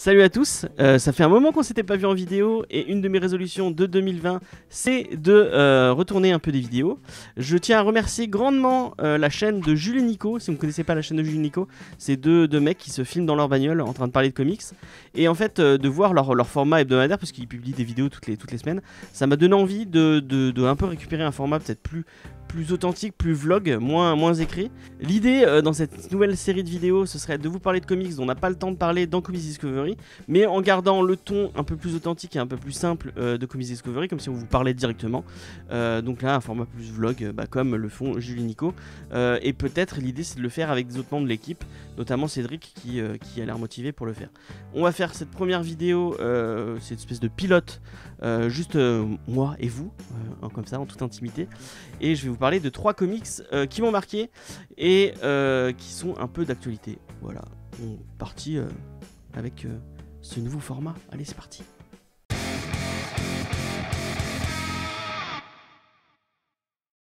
Salut à tous, ça fait un moment qu'on s'était pas vu en vidéo et une de mes résolutions de 2020 c'est de retourner un peu des vidéos. Je tiens à remercier grandement la chaîne de Jules et Nico. Si vous ne connaissez pas la chaîne de Jules et Nico, c'est deux mecs qui se filment dans leur bagnole en train de parler de comics. Et en fait de voir leur format hebdomadaire, parce qu'ils publient des vidéos toutes les semaines, ça m'a donné envie de un peu récupérer un format peut-être plus authentique, plus vlog, moins écrit. L'idée dans cette nouvelle série de vidéos, ce serait de vous parler de comics dont on n'a pas le temps de parler dans Comics Discovery, mais en gardant le ton un peu plus authentique et un peu plus simple de Comics Discovery, comme si on vous parlait directement. Donc là, un format plus vlog, comme le font Jules et Nico. Et peut-être l'idée c'est de le faire avec des autres membres de l'équipe, notamment Cédric qui a l'air motivé pour le faire. On va faire cette première vidéo, c'est une espèce de pilote, juste moi et vous, comme ça, en toute intimité. Et je vais vous parler de 3 comics qui m'ont marqué et qui sont un peu d'actualité. Voilà, on est parti avec ce nouveau format. Allez, c'est parti.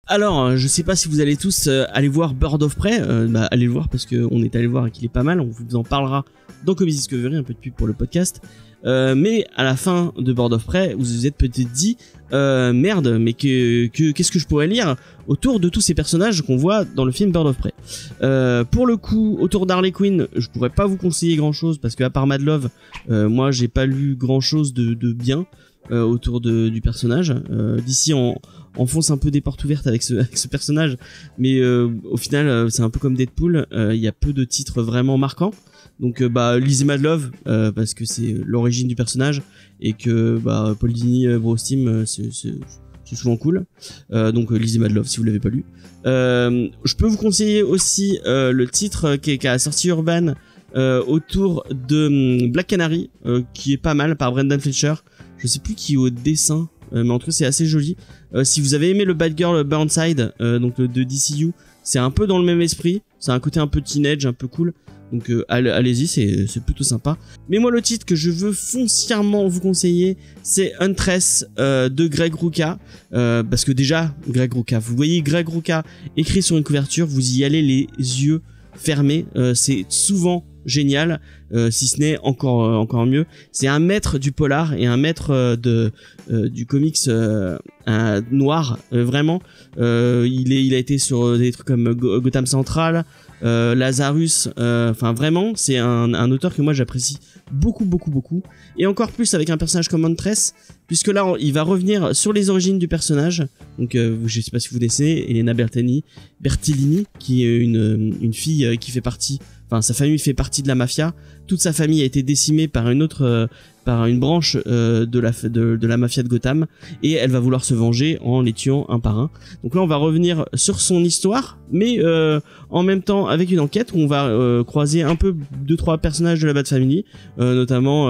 Alors, je sais pas si vous allez tous aller voir Birds of Prey, allez le voir parce qu'on est allé le voir et qu'il est pas mal, on vous en parlera dans Comics Discovery, un peu de pub pour le podcast. Mais à la fin de Birds of Prey, vous vous êtes peut-être dit merde, mais qu'est-ce que je pourrais lire autour de tous ces personnages qu'on voit dans le film Birds of Prey. Pour le coup, autour d'Harley Quinn, je pourrais pas vous conseiller grand chose parce que à part Mad Love, moi j'ai pas lu grand chose de bien autour du personnage. D'ici on fonce un peu des portes ouvertes avec ce personnage, mais au final c'est un peu comme Deadpool, il y a peu de titres vraiment marquants. Donc lisez Mad Love parce que c'est l'origine du personnage et que Paul Dini, Bruce Timm, c'est souvent cool. Donc lisez Mad Love si vous l'avez pas lu. Je peux vous conseiller aussi le titre qui a sorti Urban autour de Black Canary, qui est pas mal, par Brendan Fletcher. Je sais plus qui est au dessin, mais en tout cas c'est assez joli. Si vous avez aimé le Batgirl Burnside, donc de DCU, c'est un peu dans le même esprit. C'est un côté un peu teenage, un peu cool. Donc allez-y, c'est plutôt sympa. Mais moi le titre que je veux foncièrement vous conseiller, c'est Huntress de Greg Rucka, parce que déjà Greg Rucka, vous voyez Greg Rucka écrit sur une couverture, vous y allez les yeux fermés, c'est souvent génial, si ce n'est encore mieux. C'est un maître du polar et un maître du comics noir, vraiment. Il a été sur des trucs comme Gotham Central, Lazarus, enfin vraiment c'est un auteur que moi j'apprécie beaucoup, et encore plus avec un personnage comme Huntress, puisque là il va revenir sur les origines du personnage. Donc je sais pas si vous connaissez Elena Bertellini, qui est une fille qui fait partie, enfin sa famille fait partie de la mafia. Toute sa famille a été décimée par une branche de la mafia de Gotham, et elle va vouloir se venger en les tuant un par un. Donc là on va revenir sur son histoire, mais en même temps avec une enquête où on va croiser un peu 2-3 personnages de la Bat Family, notamment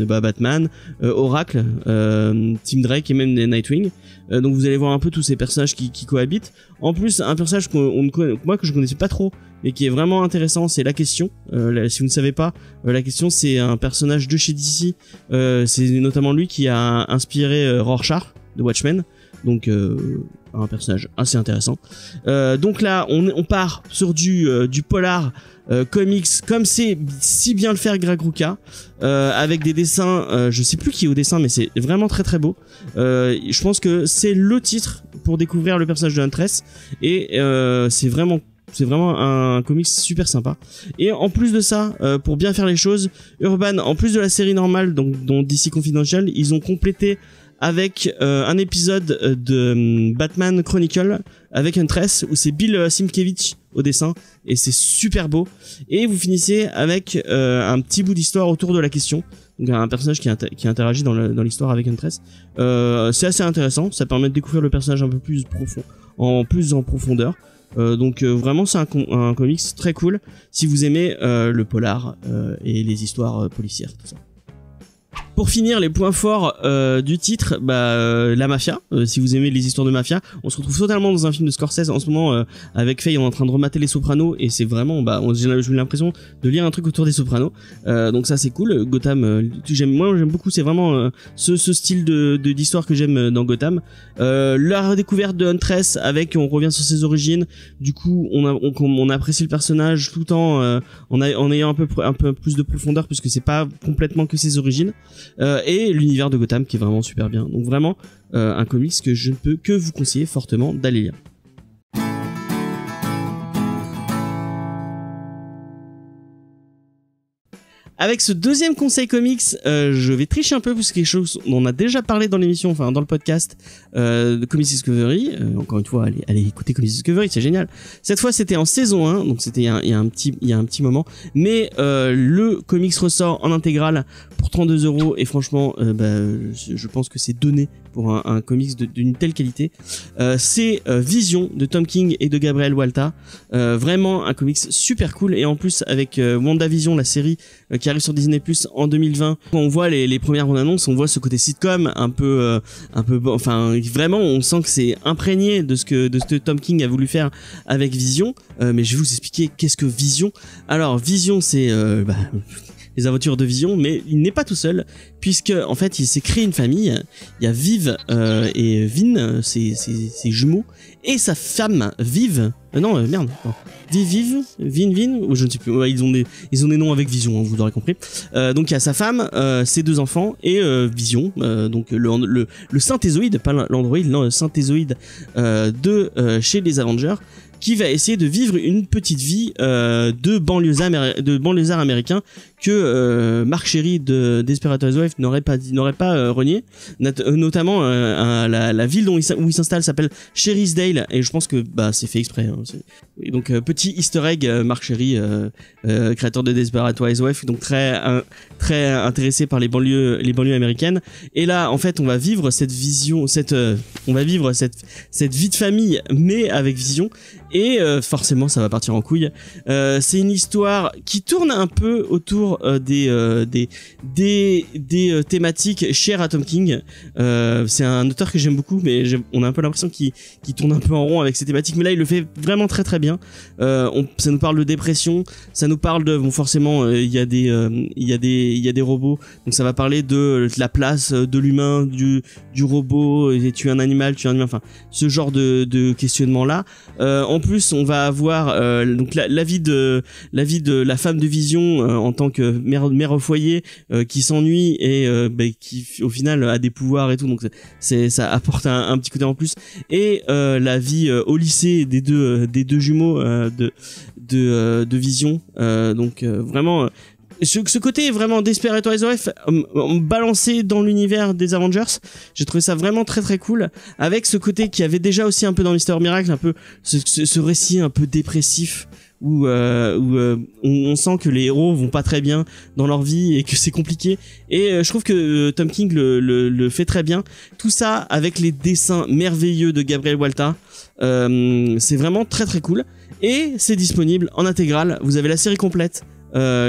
Batman, Oracle, Tim Drake et même Nightwing. Donc vous allez voir un peu tous ces personnages qui cohabitent. En plus, un personnage que je connaissais pas trop et qui est vraiment intéressant, c'est La Question. Si vous ne savez pas, La Question c'est un personnage de chez DC. C'est notamment lui qui a inspiré Rorschach de Watchmen. Donc un personnage assez intéressant. Donc là on part sur du polar comics, comme c'est si bien le faire Greg Rucka, avec des dessins, je sais plus qui est au dessin, mais c'est vraiment très beau. Je pense que c'est le titre pour découvrir le personnage de Huntress, et c'est vraiment un comics super sympa. Et en plus de ça, pour bien faire les choses, Urban, en plus de la série normale dont DC Confidential, ils ont complété avec un épisode de Batman Chronicle avec Huntress, où c'est Bill Sienkiewicz au dessin, et c'est super beau. Et vous finissez avec un petit bout d'histoire autour de La Question, donc un personnage qui interagit dans l'histoire avec Huntress. C'est assez intéressant, ça permet de découvrir le personnage un peu plus profond, en profondeur. Donc vraiment c'est un comics très cool si vous aimez le polar et les histoires policières, tout ça. Pour finir, les points forts du titre, la mafia. Si vous aimez les histoires de mafia, on se retrouve totalement dans un film de Scorsese en ce moment. Avec Faye, on est en train de remater les Sopranos et c'est vraiment, j'ai eu l'impression de lire un truc autour des Sopranos. Donc ça c'est cool. Gotham, j'aime beaucoup. C'est vraiment ce style d'histoire que j'aime dans Gotham. La redécouverte de Huntress on revient sur ses origines. Du coup, on apprécie le personnage tout en ayant un peu plus de profondeur puisque c'est pas complètement que ses origines. Et l'univers de Gotham qui est vraiment super bien. Donc vraiment un comics que je ne peux que vous conseiller fortement d'aller lire. Avec ce deuxième conseil comics, je vais tricher un peu parce que quelque chose dont on a déjà parlé dans l'émission, enfin dans le podcast de Comics Discovery. Encore une fois, allez écouter Comics Discovery, c'est génial. Cette fois, c'était en saison 1, donc c'était il y a un petit moment. Mais le comics ressort en intégrale pour 32€ et franchement, je pense que c'est donné pour un comics d'une telle qualité. C'est Vision de Tom King et de Gabriel Walta. Vraiment un comics super cool et en plus avec WandaVision, la série qui arrive sur Disney Plus en 2020. Quand on voit les premières bandes annonces, on voit ce côté sitcom un peu enfin vraiment on sent que c'est imprégné de ce que Tom King a voulu faire avec Vision. Mais je vais vous expliquer qu'est-ce que Vision. Alors Vision c'est les aventures de Vision, mais il n'est pas tout seul, puisque en fait il s'est créé une famille. Il y a Viv et Vin, ses jumeaux, et sa femme Viv. Vin, ou je ne sais plus. Ouais, ils ont des noms avec Vision, hein, vous l'aurez compris. Donc il y a sa femme, ses 2 enfants et Vision, donc le synthézoïde, pas l'androïde, non, le synthézoïde de chez les Avengers, qui va essayer de vivre une petite vie de banlieusard américain que Mark Cherry de Desperate Housewives n'aurait pas renié. Notamment la ville où il s'installe s'appelle Sherrysdale et je pense que c'est fait exprès. Hein. Donc petit Easter egg, Mark Cherry, créateur de Desperate Housewives, donc très intéressé par les banlieues américaines. Et là, en fait, on va vivre cette vie de famille, mais avec Vision. Et forcément, ça va partir en couille. C'est une histoire qui tourne un peu autour des thématiques chères à Tom King. C'est un auteur que j'aime beaucoup, mais on a un peu l'impression qu'il tourne un peu en rond avec ces thématiques. Mais là, il le fait vraiment très très bien. Ça nous parle de dépression, ça nous parle de forcément il y a des robots, donc ça va parler de la place de l'humain, du robot. Tu es un animal, enfin ce genre de questionnement là. En plus, on va avoir donc la vie de la femme de Vision en tant que mère au foyer qui s'ennuie et qui au final a des pouvoirs et tout, donc ça apporte un petit côté en plus. Et la vie au lycée des deux jumeaux de Vision, donc vraiment ce côté vraiment Desperate Housewives balancé dans l'univers des Avengers. J'ai trouvé ça vraiment très très cool, avec ce côté qui avait déjà aussi un peu dans Mister Miracle, un peu ce récit un peu dépressif où on sent que les héros vont pas très bien dans leur vie et que c'est compliqué, et je trouve que Tom King le fait très bien, tout ça avec les dessins merveilleux de Gabriel Walta. C'est vraiment très très cool et c'est disponible en intégrale. Vous avez la série complète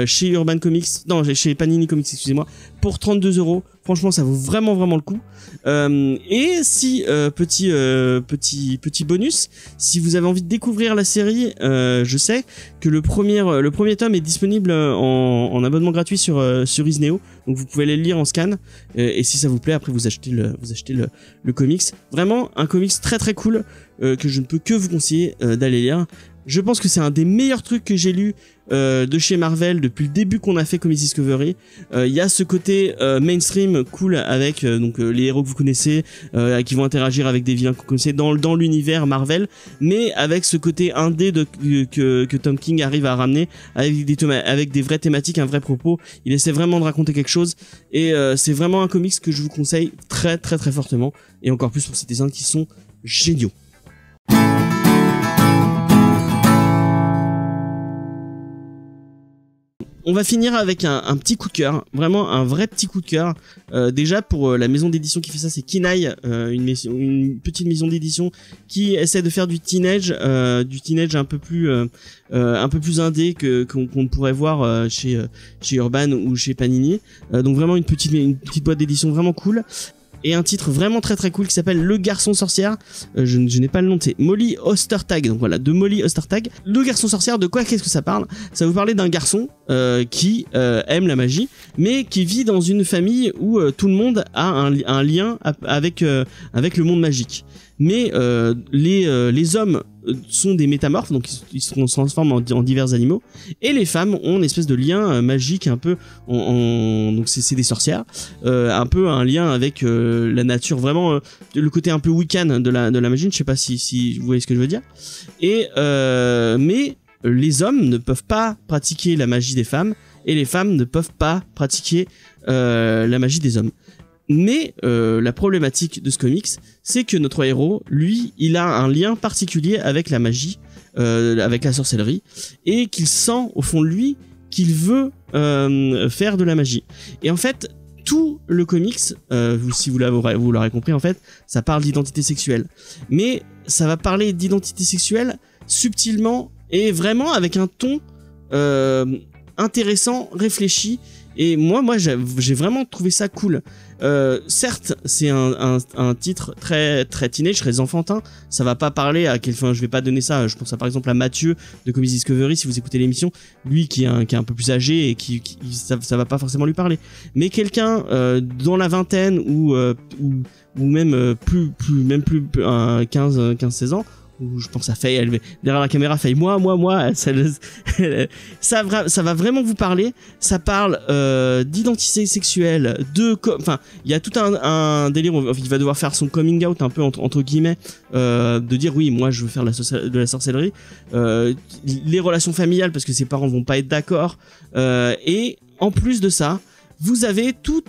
chez Urban Comics, chez Panini Comics, excusez-moi, pour 32€. Franchement, ça vaut vraiment vraiment le coup. Et si petit bonus, si vous avez envie de découvrir la série, je sais que le premier tome est disponible en abonnement gratuit sur Isneo, donc vous pouvez aller le lire en scan. Et si ça vous plaît, après vous achetez le comics. Vraiment un comics très très cool que je ne peux que vous conseiller d'aller lire. Je pense que c'est un des meilleurs trucs que j'ai lu de chez Marvel depuis le début qu'on a fait Comics Discovery. Il y a ce côté mainstream cool avec les héros que vous connaissez, qui vont interagir avec des vilains que vous connaissez dans l'univers Marvel, mais avec ce côté indé que Tom King arrive à ramener avec des vraies thématiques, un vrai propos. Il essaie vraiment de raconter quelque chose, et c'est vraiment un comics que je vous conseille très très très fortement, et encore plus pour ces dessins qui sont géniaux. on va finir avec un petit coup de cœur, vraiment un vrai petit coup de cœur. Déjà pour la maison d'édition qui fait ça, c'est Kinaï, une petite maison d'édition qui essaie de faire du teenage un peu plus indé qu'on pourrait voir chez Urban ou chez Panini. Donc vraiment une petite boîte d'édition vraiment cool. Et un titre vraiment très très cool qui s'appelle Le Garçon Sorcière. Je n'ai pas le nom, c'est Molly Ostertag. Donc voilà, de Molly Ostertag. Le Garçon Sorcière, de quoi qu'est-ce que ça parle? Ça va vous parler d'un garçon qui aime la magie, mais qui vit dans une famille où tout le monde a un lien avec le monde magique. Mais les hommes sont des métamorphes, donc ils se transforment en divers animaux, et les femmes ont une espèce de lien magique un peu donc c'est des sorcières, un peu un lien avec la nature, vraiment le côté un peu Wiccan de la magie. Je sais pas si vous voyez ce que je veux dire. Et mais les hommes ne peuvent pas pratiquer la magie des femmes, et les femmes ne peuvent pas pratiquer la magie des hommes. Mais la problématique de ce comics, c'est que notre héros, lui, il a un lien particulier avec la magie, avec la sorcellerie, et qu'il sent au fond de lui qu'il veut faire de la magie. Et en fait, tout le comics, si vous l'aurez compris, en fait, ça parle d'identité sexuelle. Mais ça va parler d'identité sexuelle subtilement et vraiment avec un ton intéressant, réfléchi. Et moi j'ai vraiment trouvé ça cool. Certes, c'est un titre très très teenage, très enfantin. Ça va pas parler à enfin, je vais pas donner ça. Je pense par exemple à Mathieu de Comics Discovery, si vous écoutez l'émission, lui qui est un peu plus âgé et qui ça va pas forcément lui parler. Mais quelqu'un dans la vingtaine ou même plus 15-16 ans, où je pense à Faye, derrière la caméra, Faye, moi, ça va vraiment vous parler. Ça parle d'identité sexuelle, enfin, il y a tout un délire. Il va devoir faire son coming out un peu entre guillemets, de dire oui, moi je veux faire de la sorcellerie, les relations familiales parce que ses parents vont pas être d'accord, et en plus de ça, vous avez tout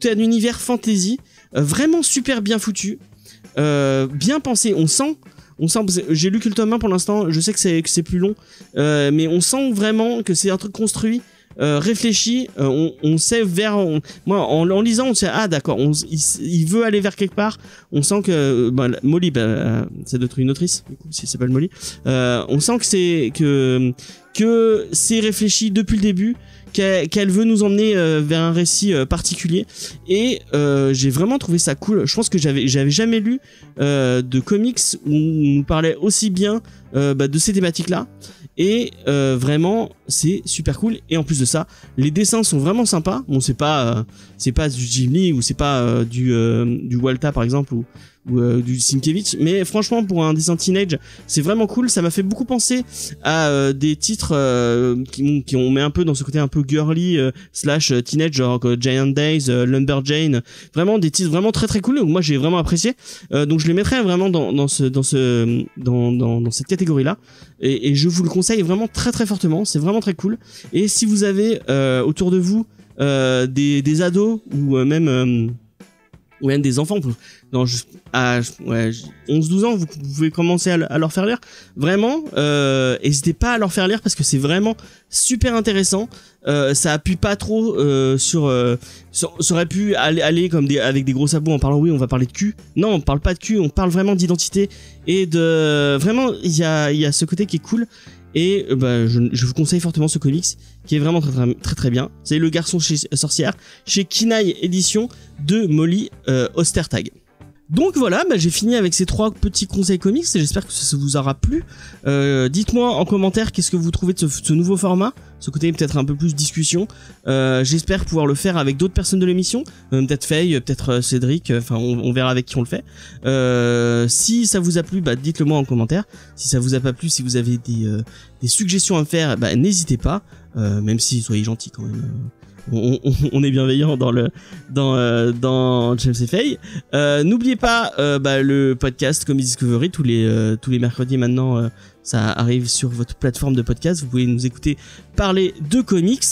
un univers fantasy vraiment super bien foutu, bien pensé. On sent, j'ai lu que le tome 1 pour l'instant, je sais que c'est plus long, mais on sent vraiment que c'est un truc construit, réfléchi, on sait moi en lisant on sait, ah d'accord, il veut aller vers quelque part. On sent que Molly, c'est une autrice du coup, si elle s'appelle Molly, on sent que c'est réfléchi depuis le début, qu'elle veut nous emmener vers un récit particulier, et j'ai vraiment trouvé ça cool. Je pense que j'avais jamais lu de comics où on nous parlait aussi bien de ces thématiques là, et vraiment c'est super cool. Et en plus de ça, les dessins sont vraiment sympas. Bon, c'est pas du Jim Lee ou c'est pas du Walta par exemple ou du Sienkiewicz, mais franchement pour un dessin teenage c'est vraiment cool. Ça m'a fait beaucoup penser à des titres qui ont mis un peu dans ce côté un peu girly slash teenage, genre Giant Days, Lumberjane, vraiment des titres vraiment très très cool. Moi j'ai vraiment apprécié, donc je les mettrais vraiment dans cette catégorie là, et je vous le conseille vraiment très très fortement. C'est vraiment très cool. Et si vous avez autour de vous des ados ou même des enfants, à 11-12 ans, vous pouvez commencer à leur faire lire. Vraiment, n'hésitez pas à leur faire lire parce que c'est vraiment super intéressant. Ça appuie pas trop ça aurait pu aller comme avec des gros sabots en parlant, oui, on va parler de cul. Non, on parle pas de cul, on parle vraiment d'identité et de vraiment, il y a ce côté qui est cool. Et je vous conseille fortement ce comics qui est vraiment très très, très, très bien. C'est Le Garçon Sorcière chez Kinaï Édition de Molly Ostertag. Donc voilà, j'ai fini avec ces 3 petits conseils comics et j'espère que ça vous aura plu. Dites-moi en commentaire qu'est-ce que vous trouvez de ce nouveau format, ce côté peut-être un peu plus discussion. J'espère pouvoir le faire avec d'autres personnes de l'émission, peut-être Faye, peut-être Cédric, enfin on verra avec qui on le fait. Si ça vous a plu, dites-le moi en commentaire. Si ça vous a pas plu, si vous avez des suggestions à me faire, n'hésitez pas, même si soyez gentils quand même. On est bienveillant dans James et Faye. N'oubliez pas le podcast Comics Discovery tous les mercredis maintenant. Ça arrive sur votre plateforme de podcast. Vous pouvez nous écouter parler de comics.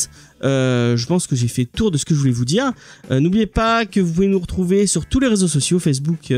Je pense que j'ai fait le tour de ce que je voulais vous dire. N'oubliez pas que vous pouvez nous retrouver sur tous les réseaux sociaux, Facebook,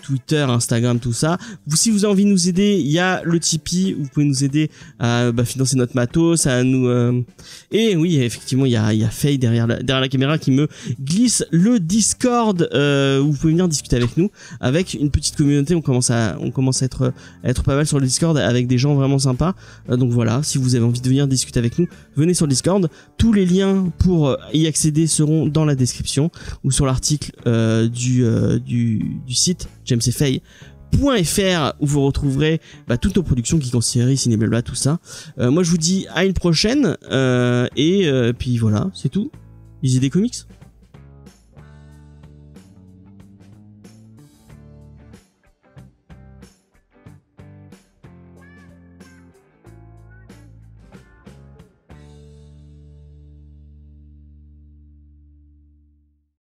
Twitter, Instagram, tout ça. Si vous avez envie de nous aider, il y a le Tipeee, vous pouvez nous aider à financer notre matos, à nous... Et oui, effectivement, il y a Faye derrière la caméra qui me glisse le Discord, où vous pouvez venir discuter avec nous, avec une petite communauté. On commence à être pas mal sur le Discord avec des gens vraiment sympas. Donc voilà, si vous avez envie de venir discuter avec nous, venez sur le Discord. Tous les liens pour y accéder seront dans la description ou sur l'article du site jamesfay.fr où vous retrouverez toutes nos productions qui séries, ciné, blabla, tout ça. Moi je vous dis à une prochaine et puis voilà, c'est tout. Lisez des comics.